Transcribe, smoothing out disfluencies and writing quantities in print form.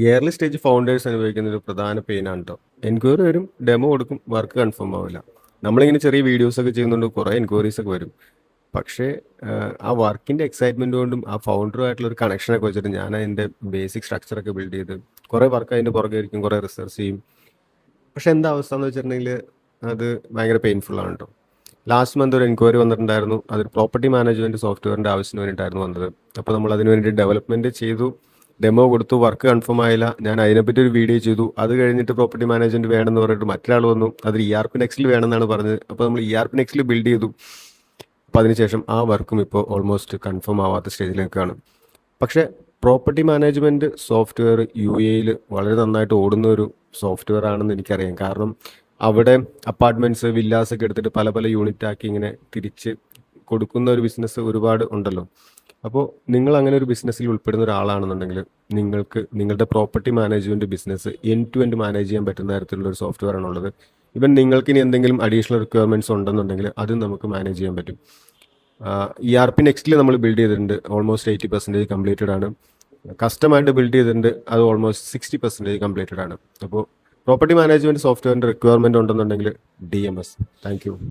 Yearly stage founders അനുഭവിക്കുന്ന ഒരു പ്രധാന പെയിനാണ് കേട്ടോ. എൻക്വയറി വരും, ഡെമോ കൊടുക്കും, വർക്ക് കൺഫേം ആവില്ല. നമ്മളിങ്ങനെ ചെറിയ വീഡിയോസ് ഒക്കെ ചെയ്യുന്നുണ്ട്, കുറേ എൻക്വയറീസ് ഒക്കെ വരും. പക്ഷേ ആ വർക്കിൻ്റെ എക്സൈറ്റ്മെൻറ്റ് കൊണ്ടും ആ ഫൗണ്ടറുമായിട്ടുള്ള ഒരു കണക്ഷനൊക്കെ വെച്ചിട്ട് ഞാൻ അതിൻ്റെ ബേസിക് സ്ട്രക്ചറൊക്കെ ബിൽഡ് ചെയ്ത് കുറേ വർക്ക് അതിൻ്റെ പുറകെ ആയിരിക്കും, കുറേ റിസർച്ച് ചെയ്യും. പക്ഷെ എന്താ അവസ്ഥ എന്ന് വെച്ചിട്ടുണ്ടെങ്കിൽ അത് ഭയങ്കര പെയിൻഫുൾ ആണ് കേട്ടോ. ലാസ്റ്റ് മന്ത് ഒരു എൻക്വയറി വന്നിട്ടുണ്ടായിരുന്നു. അതൊരു പ്രോപ്പർട്ടി മാനേജ്മെൻറ്റ് സോഫ്റ്റ്വെയറിൻ്റെ ആവശ്യത്തിന് വേണ്ടിയിട്ടായിരുന്നു വന്നത്. അപ്പോൾ നമ്മൾ അതിന് വേണ്ടി ഡെവലപ്മെൻറ്റ് ചെയ്തു, ഡെമോ കൊടുത്തു, വർക്ക് കൺഫേം ആയില്ല. ഞാൻ അതിനെപ്പറ്റി ഒരു വീഡിയോ ചെയ്തു. അത് കഴിഞ്ഞിട്ട് പ്രോപ്പർട്ടി മാനേജ്മെൻറ്റ് വേണമെന്ന് പറഞ്ഞിട്ട് മറ്റൊരാൾ വന്നു, അതിൽ ERP നെക്സ്റ്റിൽ വേണമെന്നാണ് പറഞ്ഞത്. അപ്പോൾ നമ്മൾ ERP നെക്സ്റ്റിൽ ബിൽഡ് ചെയ്തു. അപ്പോൾ അതിനുശേഷം ആ വർക്കും ഇപ്പോൾ ഓൾമോസ്റ്റ് കൺഫേം ആവാത്ത സ്റ്റേജിലേക്കാണ്. പക്ഷേ പ്രോപ്പർട്ടി മാനേജ്മെൻറ്റ് സോഫ്റ്റ്വെയർ UAE വളരെ നന്നായിട്ട് ഓടുന്ന ഒരു സോഫ്റ്റ്വെയർ ആണെന്ന് എനിക്കറിയാം. കാരണം അവിടെ അപ്പാർട്ട്മെൻറ്റ്സ്, വില്ലാസ് ഒക്കെ എടുത്തിട്ട് പല പല യൂണിറ്റ് ആക്കി ഇങ്ങനെ തിരിച്ച് കൊടുക്കുന്ന ഒരു ബിസിനസ് ഒരുപാട് ഉണ്ടല്ലോ. അപ്പോൾ നിങ്ങൾ അങ്ങനെ ഒരു ബിസിനസ്സിൽ ഉൾപ്പെടുന്ന ഒരാളാണെന്നുണ്ടെങ്കിൽ നിങ്ങൾക്ക് നിങ്ങളുടെ property management business end to end manage ചെയ്യാൻ പറ്റുന്ന തരത്തിലുള്ള ഒരു സോഫ്റ്റ്വെയർ ആണുള്ളത്. ഇവൻ നിങ്ങൾക്ക് ഇനി എന്തെങ്കിലും അഡീഷണൽ റിക്വയർമെൻറ്റ്സ് ഉണ്ടെന്നുണ്ടെങ്കിൽ അതും നമുക്ക് മാനേജ് ചെയ്യാൻ പറ്റും. ERP നെക്സ്റ്റിൽ നമ്മൾ ബിൽഡ് ചെയ്തിട്ടുണ്ട്, ഓൾമോസ്റ്റ് 80% കംപ്ലീറ്റഡ് ആണ്. കസ്റ്റമായിട്ട് ബിൽഡ് ചെയ്തിട്ടുണ്ട്, അത് ഓൾമോസ്റ്റ് 60% കംപ്ലീറ്റഡ് ആണ്. അപ്പോൾ പ്രോപ്പർട്ടി മാനേജ്മെൻറ്റ് സോഫ്റ്റ്വെയറിൻ്റെ റിക്വയർമെൻറ്റ് ഉണ്ടെന്നുണ്ടെങ്കിൽ DMS. Thank you.